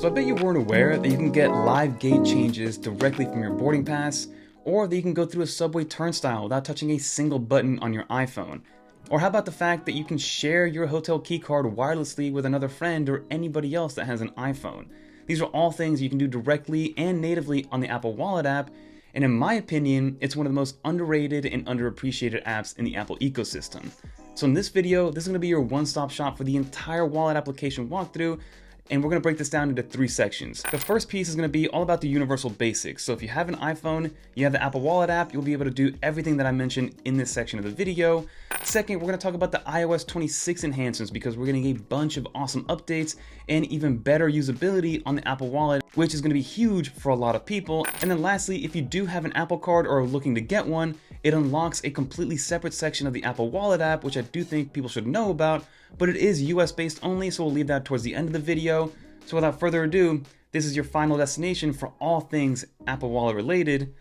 So I bet you weren't aware that you can get live gate changes directly from your boarding pass, or that you can go through a subway turnstile without touching a single button on your iPhone. Or how about the fact that you can share your hotel keycard wirelessly with another friend or anybody else that has an iPhone? These are all things you can do directly and natively on the Apple Wallet app, and in my opinion, it's one of the most underrated and underappreciated apps in the Apple ecosystem. So in this video, this is going to be your one-stop shop for the entire wallet application walkthrough, and we're going to break this down into 3 sections. The first piece is going to be all about the universal basics. So if you have an iPhone, you have the Apple Wallet app, you'll be able to do everything that I mentioned in this section of the video. Second, we're going to talk about the iOS 26 enhancements because we're getting a bunch of awesome updates and even better usability on the Apple Wallet, which is going to be huge for a lot of people. And then lastly, if you do have an Apple Card or are looking to get one, it unlocks a completely separate section of the Apple Wallet app, which I do think people should know about, but it is US based only, so we'll leave that towards the end of the video. So without further ado, this is your final destination for all things Apple Wallet related.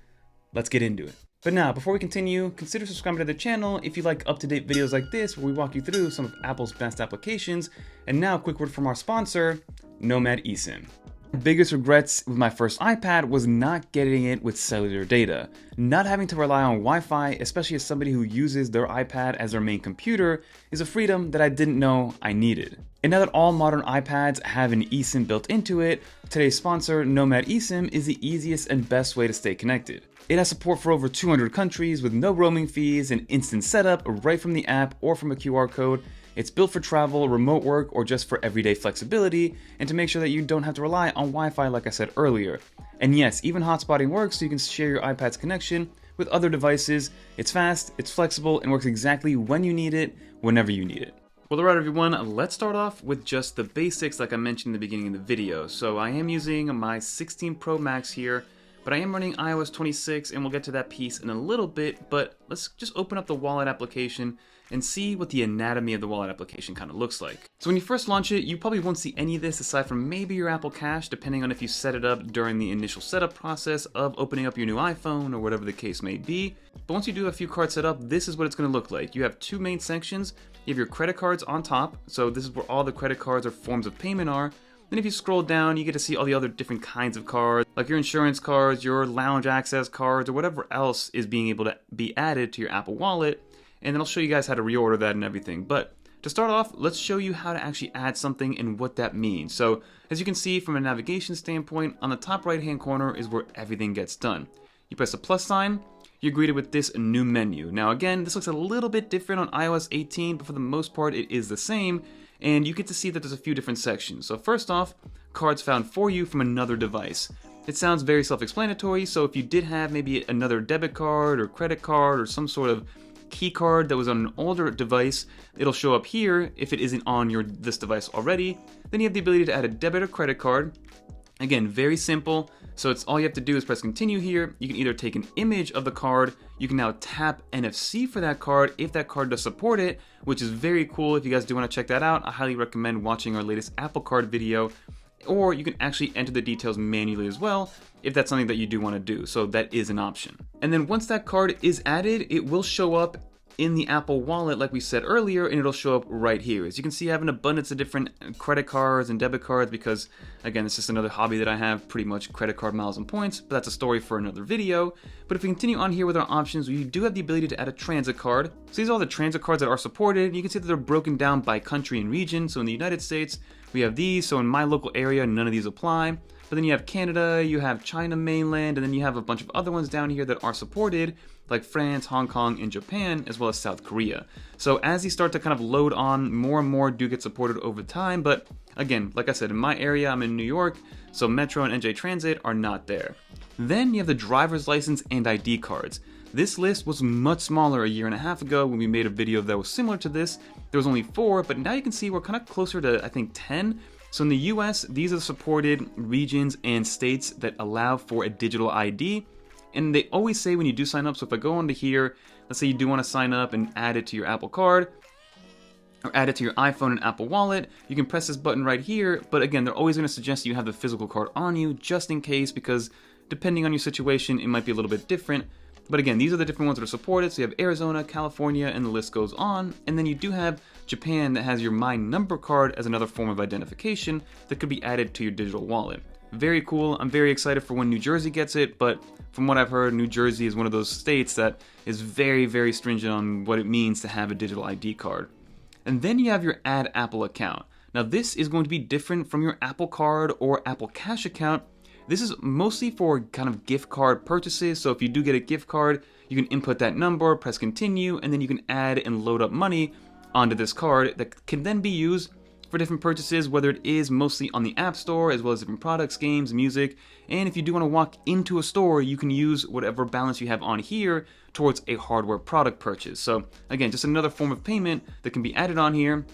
Let's get into it. But now, before we continue, consider subscribing to the channel if you like up-to-date videos like this where we walk you through some of Apple's best applications. And now, a quick word from our sponsor, Nomad eSIM. My biggest regrets with my first iPad was not getting it with cellular data. Not having to rely on Wi-Fi, especially as somebody who uses their iPad as their main computer, is a freedom that I didn't know I needed. And now that all modern iPads have an eSIM built into it, today's sponsor, Nomad eSIM, is the easiest and best way to stay connected. It has support for over 200 countries with no roaming fees and instant setup right from the app or from a QR code. It's built for travel, remote work, or just for everyday flexibility, and to make sure that you don't have to rely on Wi-Fi like I said earlier. And yes, even hotspotting works, so you can share your iPad's connection with other devices. It's fast, it's flexible, and works exactly when you need it, whenever you need it. Well, alright everyone, let's start off with just the basics like I mentioned in the beginning of the video. So I am using my 16 Pro Max here, but I am running iOS 26, and we'll get to that piece in a little bit, but let's just open up the wallet application and see what the anatomy of the wallet application kind of looks like. So when you first launch it, you probably won't see any of this aside from maybe your Apple Cache, depending on if you set it up during the initial setup process of opening up your new iPhone or whatever the case may be. But once you do a few cards set up, this is what it's going to look like. You have 2 main sections. You have your credit cards on top, so this is where all the credit cards or forms of payment are. Then if you scroll down, you get to see all the other different kinds of cards, like your insurance cards, your lounge access cards, or whatever else is being able to be added to your Apple Wallet. And then I'll show you guys how to reorder that and everything. But to start off, let's show you how to actually add something and what that means. So as you can see from a navigation standpoint, on the top right hand corner is where everything gets done. You press the plus sign, you're greeted with this new menu. Now again, this looks a little bit different on iOS 18, but for the most part it is the same. And you get to see that there's a few different sections. So first off, cards found for you from another device. It sounds very self-explanatory, so if you did have maybe another debit card or credit card or some sort of key card that was on an older device, it'll show up here if it isn't on this device already. Then you have the ability to add a debit or credit card. Again, very simple. So it's all you have to do is press continue here. You can either take an image of the card. You can now tap NFC for that card if that card does support it, which is very cool. If you guys do want to check that out, I highly recommend watching our latest Apple Card video. Or you can actually enter the details manually as well if that's something that you do want to do. So that is an option. And then once that card is added, it will show up in the Apple Wallet like we said earlier, and it'll show up right here. As you can see, I have an abundance of different credit cards and debit cards because, again, it's just another hobby that I have, pretty much credit card miles and points, but that's a story for another video. But if we continue on here with our options, we do have the ability to add a transit card. So these are all the transit cards that are supported. You can see that they're broken down by country and region. So in the United States, we have these. So in my local area, none of these apply. But then you have Canada, you have China mainland, and then you have a bunch of other ones down here that are supported, like France, Hong Kong, and Japan, as well as South Korea. So as these start to kind of load on, more and more do get supported over time. But again, like I said, in my area, I'm in New York, so Metro and NJ Transit are not there. Then you have the driver's license and ID cards. This list was much smaller a year and a half ago when we made a video that was similar to this. There was only 4, but now you can see we're kind of closer to, I think, 10. So in the US, these are supported regions and states that allow for a digital ID. And they always say when you do sign up, so if I go onto here, let's say you do want to sign up and add it to your Apple Card, or add it to your iPhone and Apple Wallet, you can press this button right here. But again, they're always going to suggest you have the physical card on you, just in case, because depending on your situation, it might be a little bit different. But again, these are the different ones that are supported. So you have Arizona, California, and the list goes on. And then you do have Japan that has your My Number card as another form of identification that could be added to your digital wallet. Very cool. I'm very excited for when New Jersey gets it, but from what I've heard, New Jersey is one of those states that is very, very stringent on what it means to have a digital ID card. And then you have your Add Apple account. Now this is going to be different from your Apple Card or Apple Cash account. This is mostly for kind of gift card purchases. So if you do get a gift card, you can input that number, press continue, and then you can add and load up money onto this card that can then be used for different purchases, whether it is mostly on the App Store, as well as different products, games, music. And if you do want to walk into a store, you can use whatever balance you have on here towards a hardware product purchase. So again, just another form of payment that can be added on here.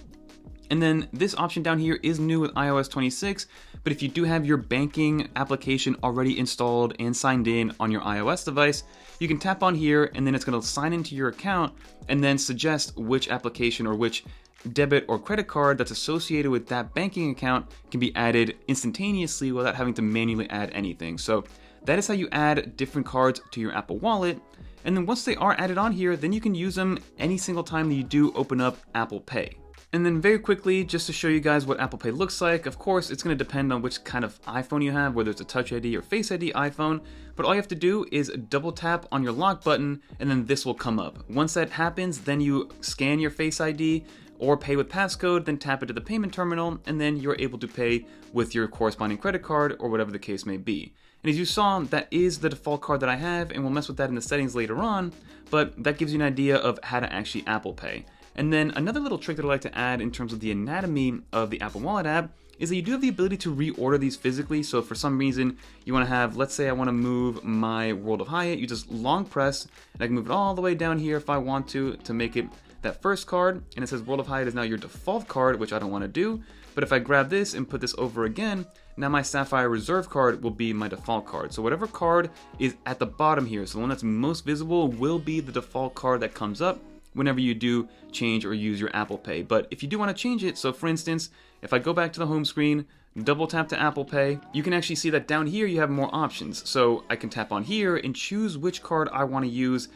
And then this option down here is new with iOS 26, but if you do have your banking application already installed and signed in on your iOS device, you can tap on here and then it's going to sign into your account and then suggest which application or which debit or credit card that's associated with that banking account can be added instantaneously without having to manually add anything. So that is how you add different cards to your Apple Wallet. And then once they are added on here, then you can use them any single time that you do open up Apple Pay. And then very quickly, just to show you guys what Apple Pay looks like, of course, it's going to depend on which kind of iPhone you have, whether it's a Touch ID or Face ID iPhone, but all you have to do is double tap on your lock button, and then this will come up. Once that happens, then you scan your Face ID or pay with passcode, then tap it to the payment terminal, and then you're able to pay with your corresponding credit card or whatever the case may be. And as you saw, that is the default card that I have, and we'll mess with that in the settings later on, but that gives you an idea of how to actually Apple Pay. And then another little trick that I like to add in terms of the anatomy of the Apple Wallet app is that you do have the ability to reorder these physically. So if for some reason you want to have, let's say I want to move my World of Hyatt, you just long press and I can move it all the way down here if I want to make it that first card. And it says World of Hyatt is now your default card, which I don't want to do. But if I grab this and put this over again, now my Sapphire Reserve card will be my default card. So whatever card is at the bottom here, so the one that's most visible will be the default card that comes up whenever you do change or use your Apple Pay. But if you do want to change it, so for instance, if I go back to the home screen, double tap to Apple Pay, you can actually see that down here you have more options. So I can tap on here and choose which card I want to use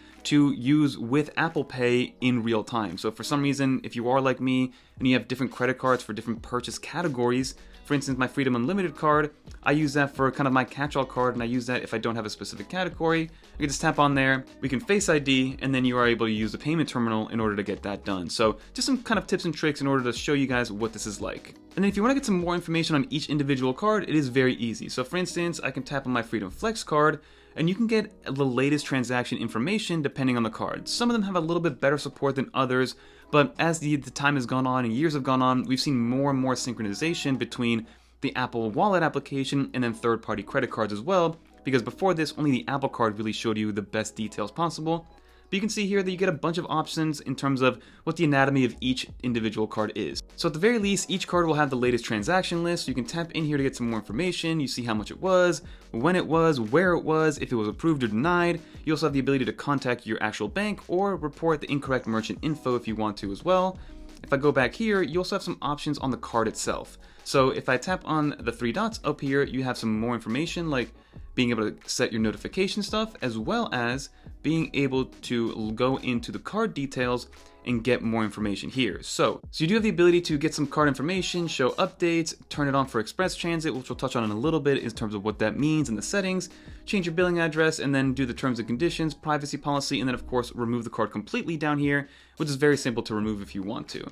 with Apple Pay in real time. So for some reason, if you are like me and you have different credit cards for different purchase categories, for instance, my Freedom Unlimited card, I use that for kind of my catch-all card, and I use that if I don't have a specific category. I can just tap on there, we can Face ID, and then you are able to use the payment terminal in order to get that done. So just some kind of tips and tricks in order to show you guys what this is like. And then if you want to get some more information on each individual card, it is very easy. So for instance, I can tap on my Freedom Flex card, and you can get the latest transaction information depending on the card. Some of them have a little bit better support than others, but as the time has gone on and years have gone on, we've seen more and more synchronization between the Apple Wallet application and then third-party credit cards as well, because before this, only the Apple Card really showed you the best details possible. But you can see here that you get a bunch of options in terms of what the anatomy of each individual card is. So at the very least, each card will have the latest transaction list. You can tap in here to get some more information. You see how much it was, when it was, where it was, if it was approved or denied. You also have the ability to contact your actual bank or report the incorrect merchant info if you want to as well. If I go back here, you also have some options on the card itself. So if I tap on the three dots up here, you have some more information like being able to set your notification stuff, as well as being able to go into the card details and get more information here. So you do have the ability to get some card information, show updates, turn it on for express transit, which we'll touch on in a little bit in terms of what that means in the settings, change your billing address, and then do the terms and conditions, privacy policy, and then of course remove the card completely down here, which is very simple to remove if you want to.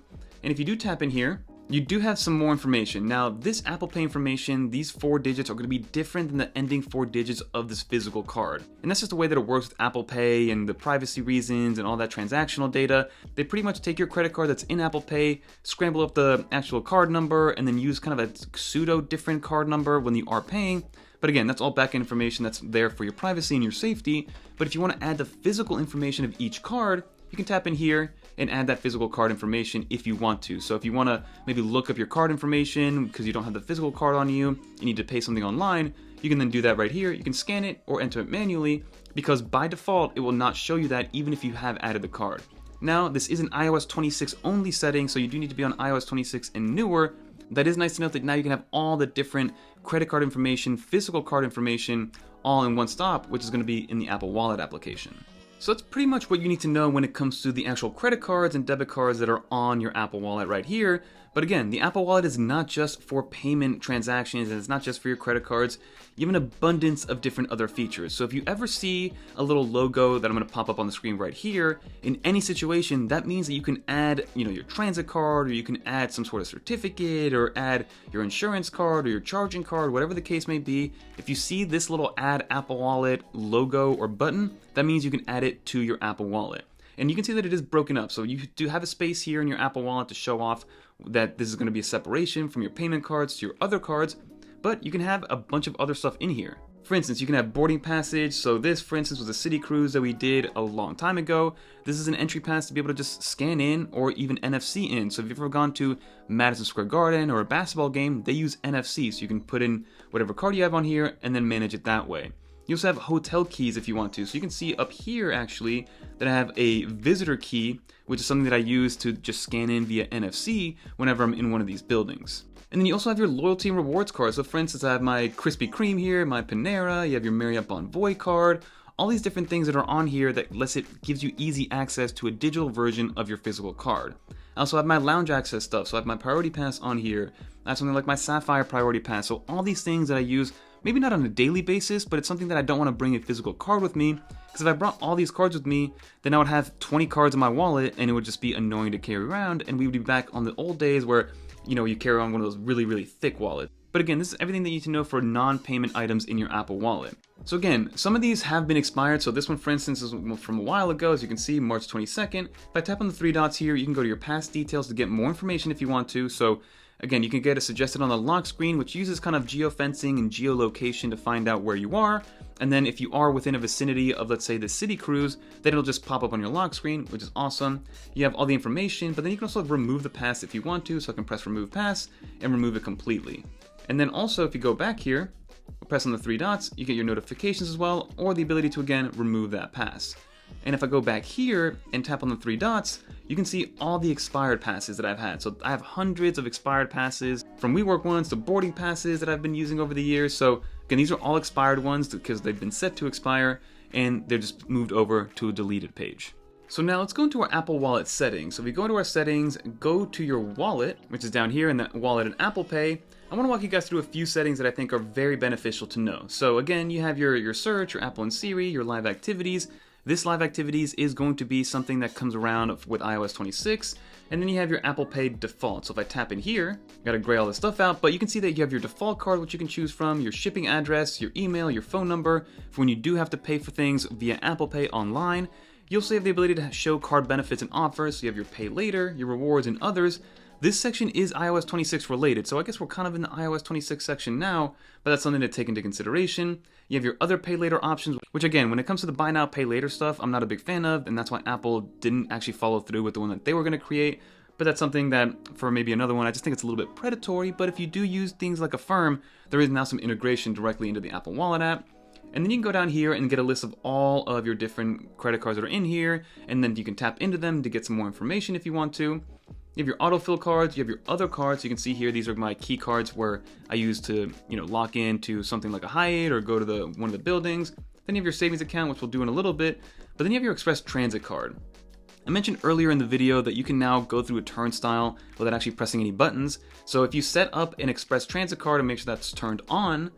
And if you do tap in here, you do have some more information. Now, this Apple Pay information, these 4 digits are going to be different than the ending 4 digits of this physical card. And that's just the way that it works with Apple Pay and the privacy reasons and all that transactional data. They pretty much take your credit card that's in Apple Pay, scramble up the actual card number, and then use kind of a pseudo different card number when you are paying. But again, that's all backend information that's there for your privacy and your safety. But if you want to add the physical information of each card, you can tap in here and add that physical card information if you want to. So if you want to maybe look up your card information because you don't have the physical card on you, you need to pay something online, you can then do that right here. You can scan it or enter it manually because by default, it will not show you that even if you have added the card. Now, this is an iOS 26 only setting, so you do need to be on iOS 26 and newer. That is nice to note that now you can have all the different credit card information, physical card information, all in one stop, which is going to be in the Apple Wallet application. So that's pretty much what you need to know when it comes to the actual credit cards and debit cards that are on your Apple Wallet right here. But again, the Apple Wallet is not just for payment transactions, and it's not just for your credit cards. You have an abundance of different other features. So if you ever see a little logo that I'm going to pop up on the screen right here, in any situation, that means that you can add, your transit card, or you can add some sort of certificate, or add your insurance card, or your charging card, whatever the case may be. If you see this little Add Apple Wallet logo or button, that means you can add it to your Apple Wallet. And you can see that it is broken up. So you do have a space here in your Apple Wallet to show off that this is going to be a separation from your payment cards to your other cards, but you can have a bunch of other stuff in here. For instance, you can have boarding passage. So this, for instance, was a city cruise that we did a long time ago. This is an entry pass to be able to just scan in or even NFC in. So if you've ever gone to Madison Square Garden or a basketball game, they use NFC. So you can put in whatever card you have on here and then manage it that way. You also have hotel keys if you want to. So you can see up here actually that I have a visitor key, which is something that I use to just scan in via NFC whenever I'm in one of these buildings. And then you also have your loyalty and rewards card. So for instance, I have my Krispy Kreme here, my Panera, you have your Marriott Bonvoy card, all these different things that are on here that gives you easy access to a digital version of your physical card. I also have my lounge access stuff. So I have my priority pass on here. I have something like my Sapphire priority pass. So all these things that I use, maybe not on a daily basis, but it's something that I don't want to bring a physical card with me, because if I brought all these cards with me, then I would have 20 cards in my wallet and it would just be annoying to carry around, and we would be back on the old days where, you carry on one of those really, really thick wallets. But again, this is everything that you need to know for non-payment items in your Apple Wallet. So again, some of these have been expired. So this one, for instance, is from a while ago. As you can see, March 22nd. If I tap on the three dots here, you can go to your past details to get more information if you want to. So again, you can get a suggested on the lock screen, which uses kind of geofencing and geolocation to find out where you are. And then if you are within a vicinity of, let's say, the city cruise, then it'll just pop up on your lock screen, which is awesome. You have all the information, but then you can also remove the pass if you want to. So I can press remove pass and remove it completely. And then also, if you go back here, press on the three dots, you get your notifications as well, or the ability to, again, remove that pass. And if I go back here and tap on the three dots, you can see all the expired passes that I've had. So I have hundreds of expired passes, from WeWork ones to boarding passes that I've been using over the years. So again, these are all expired ones because they've been set to expire, and they're just moved over to a deleted page. So now let's go into our Apple Wallet settings. So if we go into our settings, go to your wallet, which is down here in the wallet and Apple Pay. I want to walk you guys through a few settings that I think are very beneficial to know. So again, you have your search, your Apple and Siri, your live activities. This live activities is going to be something that comes around with iOS 26. And then you have your Apple Pay default. So if I tap in here, I gotta gray all this stuff out, but you can see that you have your default card, which you can choose from, your shipping address, your email, your phone number, for when you do have to pay for things via Apple Pay online. You also have the ability to show card benefits and offers. So you have your pay later, your rewards, and others. This section is iOS 26 related, so I guess we're kind of in the iOS 26 section now, but that's something to take into consideration. You have your other pay later options, which again, when it comes to the buy now, pay later stuff, I'm not a big fan of, and that's why Apple didn't actually follow through with the one that they were going to create. But that's something that, for maybe another one, I just think it's a little bit predatory, but if you do use things like Affirm, there is now some integration directly into the Apple Wallet app. And then you can go down here and get a list of all of your different credit cards that are in here, and then you can tap into them to get some more information if you want to. You have your autofill cards, you have your other cards. You can see here, these are my key cards where I use to, lock into something like a Hyatt or go to one of the buildings. Then you have your savings account, which we'll do in a little bit, but then you have your express transit card. I mentioned earlier in the video that you can now go through a turnstile without actually pressing any buttons. So if you set up an express transit card and make sure that's turned on,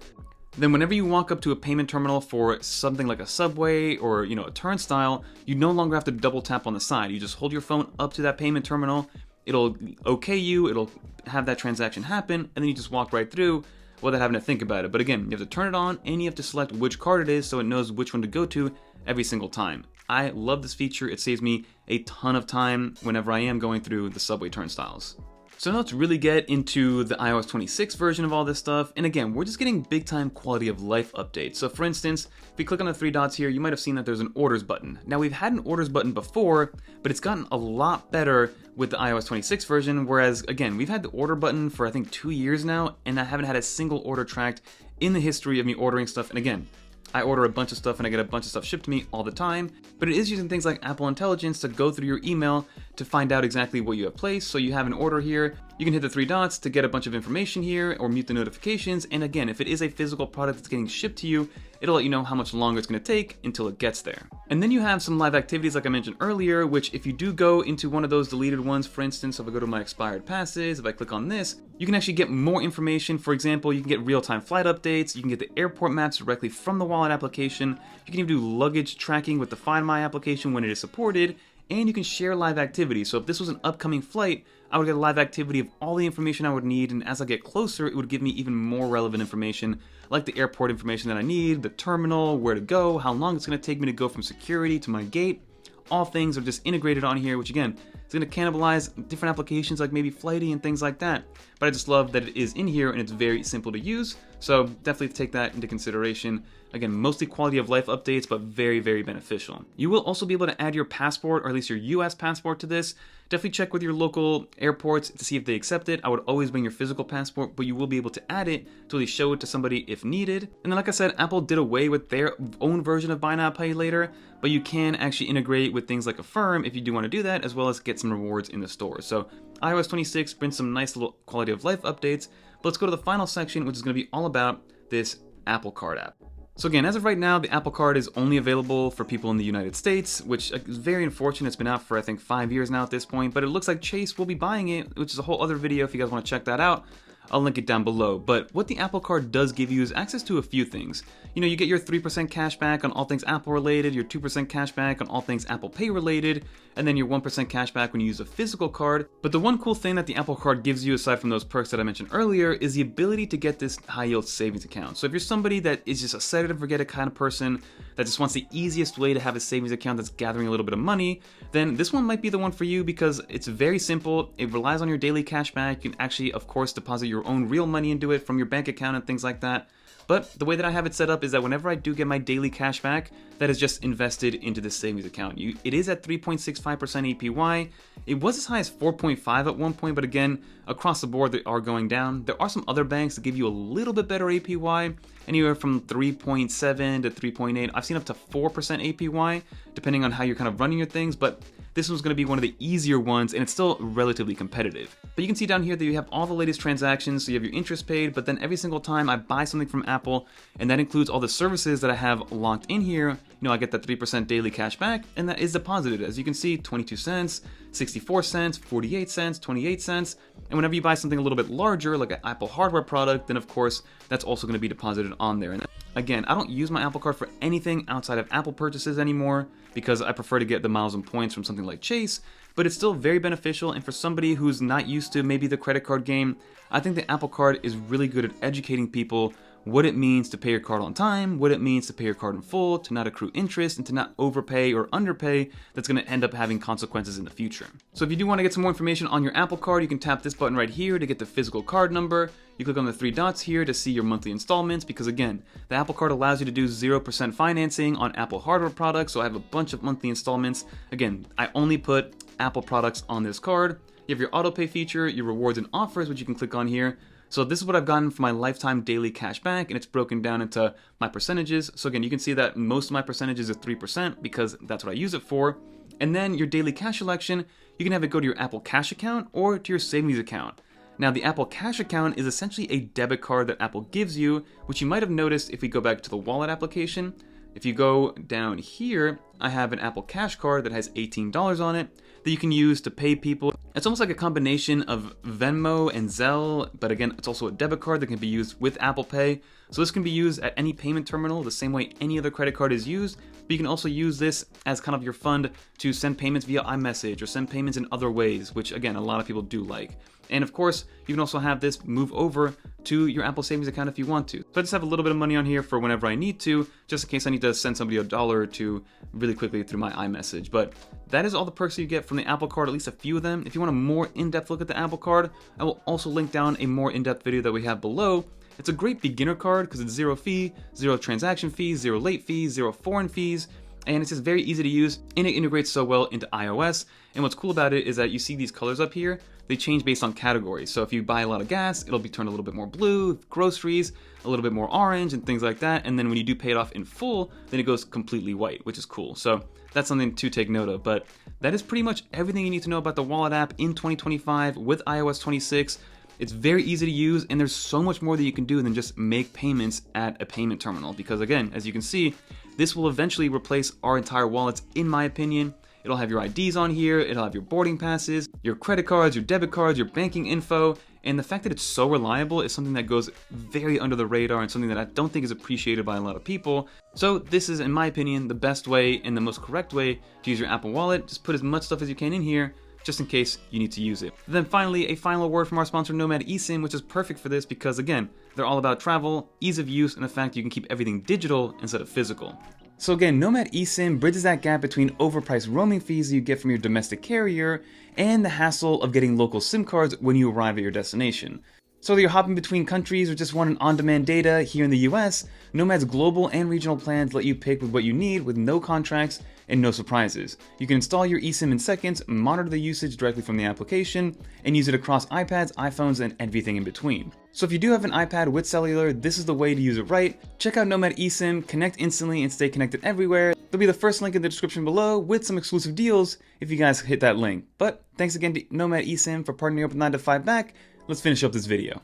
then whenever you walk up to a payment terminal for something like a subway or, a turnstile, you no longer have to double tap on the side. You just hold your phone up to that payment terminal, it'll okay you, it'll have that transaction happen, and then you just walk right through without having to think about it. But again, you have to turn it on and you have to select which card it is so it knows which one to go to every single time. I love this feature. It saves me a ton of time whenever I am going through the subway turnstiles. So now let's really get into the iOS 26 version of all this stuff. And again, we're just getting big time quality of life updates. So for instance, if we click on the three dots here, you might have seen that there's an orders button. Now we've had an orders button before, but it's gotten a lot better with the iOS 26 version. Whereas again, we've had the order button for I think 2 years now, and I haven't had a single order tracked in the history of me ordering stuff. And again, I order a bunch of stuff and I get a bunch of stuff shipped to me all the time, but it is using things like Apple Intelligence to go through your email to find out exactly what you have placed. So you have an order here, You can hit the three dots to get a bunch of information here or mute the notifications. And again, if it is a physical product that's getting shipped to you, it'll let you know how much longer it's going to take until it gets there. And then you have some live activities like I mentioned earlier, which if you do go into one of those deleted ones, for instance, if I go to my expired passes, if I click on this, you can actually get more information. For example, you can get real-time flight updates, you can get the airport maps directly from the wallet application, you can even do luggage tracking with the Find My application when it is supported, and you can share live activities. So if this was an upcoming flight, I would get a live activity of all the information I would need, and as I get closer, it would give me even more relevant information, like the airport information that I need, the terminal, where to go, how long it's going to take me to go from security to my gate. All things are just integrated on here, which again, is going to cannibalize different applications like maybe Flighty and things like that. But I just love that it is in here and it's very simple to use. So definitely take that into consideration. Again, mostly quality of life updates, but very, very beneficial. You will also be able to add your passport, or at least your US passport, to this. Definitely check with your local airports to see if they accept it. I would always bring your physical passport, but you will be able to add it to really show it to somebody if needed. And then like I said, Apple did away with their own version of Buy Now Pay Later, but you can actually integrate with things like Affirm if you do want to do that, as well as get some rewards in the store. So iOS 26 brings some nice little quality of life updates. But let's go to the final section, which is going to be all about this Apple Card app. So again, as of right now, the Apple Card is only available for people in the United States, which is very unfortunate. It's been out for, I think, 5 years now at this point, but it looks like Chase will be buying it, which is a whole other video if you guys want to check that out. I'll link it down below. But what the Apple Card does give you is access to a few things. You know, you get your 3% cash back on all things Apple related, your 2% cash back on all things Apple Pay related, and then your 1% cash back when you use a physical card. But the one cool thing that the Apple Card gives you, aside from those perks that I mentioned earlier, is the ability to get this high yield savings account. So if you're somebody that is just a set it and forget it kind of person, that just wants the easiest way to have a savings account that's gathering a little bit of money, then this one might be the one for you because it's very simple. It relies on your daily cash back. You can actually, of course, deposit your own real money into it from your bank account and things like that. But the way that I have it set up is that whenever I do get my daily cash back, that is just invested into this savings account. It is at 3.65% APY. It was as high as 4.5 at one point, but again, across the board, they are going down. There are some other banks that give you a little bit better APY, anywhere from 3.7 to 3.8. I've seen up to 4% APY, depending on how you're kind of running your things, but this one's going to be one of the easier ones, and it's still relatively competitive. But you can see down here that you have all the latest transactions, so you have your interest paid, but then every single time I buy something from Apple, and that includes all the services that I have locked in here, you know, I get that 3% daily cash back, and that is deposited. As you can see, 22 cents, 64 cents, 48 cents, 28 cents, and whenever you buy something a little bit larger, like an Apple hardware product, then of course, that's also going to be deposited on there. And again, I don't use my Apple Card for anything outside of Apple purchases anymore because I prefer to get the miles and points from something like Chase, but it's still very beneficial. And for somebody who's not used to maybe the credit card game, I think the Apple Card is really good at educating people what it means to pay your card on time, what it means to pay your card in full, to not accrue interest, and to not overpay or underpay that's going to end up having consequences in the future. So if you do want to get some more information on your Apple Card, you can tap this button right here to get the physical card number. You click on the three dots here to see your monthly installments because again, the Apple Card allows you to do 0% financing on Apple hardware products, so I have a bunch of monthly installments. Again, I only put Apple products on this card. You have your auto pay feature, your rewards and offers, which you can click on here. So this is what I've gotten for my lifetime daily cash back, and it's broken down into my percentages. So again, you can see that most of my percentages are 3% because that's what I use it for. And then your daily cash election, you can have it go to your Apple Cash account or to your savings account. Now the Apple Cash account is essentially a debit card that Apple gives you, which you might have noticed if we go back to the wallet application. If you go down here, I have an Apple Cash card that has $18 on it that you can use to pay people. It's almost like a combination of Venmo and Zelle, but again, it's also a debit card that can be used with Apple Pay. So this can be used at any payment terminal the same way any other credit card is used, but you can also use this as kind of your fund to send payments via iMessage or send payments in other ways, which again, a lot of people do like. And of course, you can also have this move over to your Apple Savings account if you want to. So I just have a little bit of money on here for whenever I need to, just in case I need to send somebody $1 or $2 really quickly through my iMessage. But that is all the perks that you get from the Apple Card, at least a few of them. If you want a more in-depth look at the Apple Card, I will also link down a more in-depth video that we have below. It's a great beginner card because it's zero fee, zero transaction fees, zero late fees, zero foreign fees, and it's just very easy to use, and it integrates so well into iOS. And what's cool about it is that you see these colors up here. they change based on categories. So if you buy a lot of gas, it'll be turned a little bit more blue, groceries, a little bit more orange and things like that. And then when you do pay it off in full, then it goes completely white, which is cool. So that's something to take note of. But that is pretty much everything you need to know about the Wallet app in 2025 with iOS 26. It's very easy to use, and there's so much more that you can do than just make payments at a payment terminal. Because again, as you can see, this will eventually replace our entire wallets, in my opinion. It'll have your IDs on here, it'll have your boarding passes, your credit cards, your debit cards, your banking info, and the fact that it's so reliable is something that goes very under the radar and something that I don't think is appreciated by a lot of people. So this is, in my opinion, the best way and the most correct way to use your Apple Wallet. Just put as much stuff as you can in here, just in case you need to use it. Then finally, a final word from our sponsor Nomad eSIM, which is perfect for this because again, they're all about travel, ease of use, and the fact you can keep everything digital instead of physical. So again, Nomad eSIM bridges that gap between overpriced roaming fees you get from your domestic carrier and the hassle of getting local SIM cards when you arrive at your destination. So whether you're hopping between countries or just want an on-demand data here in the US, Nomad's global and regional plans let you pick with what you need with no contracts and no surprises. You can install your eSIM in seconds, monitor the usage directly from the application, and use it across iPads, iPhones, and everything in between. So if you do have an iPad with cellular, this is the way to use it right. Check out Nomad eSIM, connect instantly and stay connected everywhere. There'll be the first link in the description below with some exclusive deals if you guys hit that link. But thanks again to Nomad eSIM for partnering up with 9 to 5 Mac. Let's finish up this video.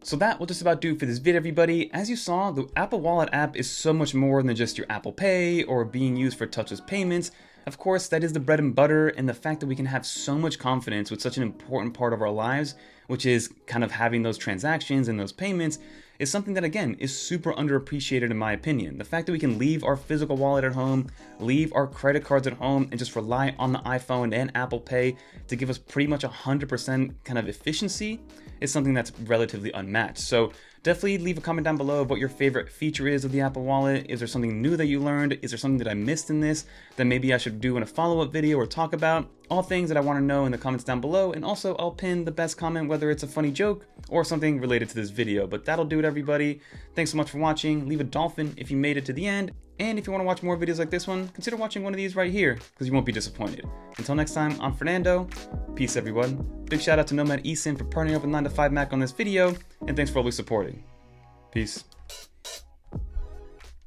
So that will just about do for this vid, everybody. As you saw, the Apple Wallet app is so much more than just your Apple Pay or being used for touchless payments. Of course, that is the bread and butter, and the fact that we can have so much confidence with such an important part of our lives, which is kind of having those transactions and those payments, is something that, again, is super underappreciated in my opinion. The fact that we can leave our physical wallet at home, leave our credit cards at home, and just rely on the iPhone and Apple Pay to give us pretty much 100% kind of efficiency is something that's relatively unmatched. So definitely leave a comment down below of what your favorite feature is of the Apple Wallet. Is there something new that you learned? Is there something that I missed in this that maybe I should do in a follow-up video or talk about? All things that I want to know in the comments down below, and also I'll pin the best comment, whether it's a funny joke or something related to this video. But that'll do it, everybody. Thanks so much for watching. Leave a dolphin if you made it to the end. And if you want to watch more videos like this one, consider watching one of these right here, because you won't be disappointed. Until next time, I'm Fernando. Peace, everyone. Big shout out to Nomad eSIM for partnering up with 9 to 5 Mac on this video, and thanks for always supporting. Peace.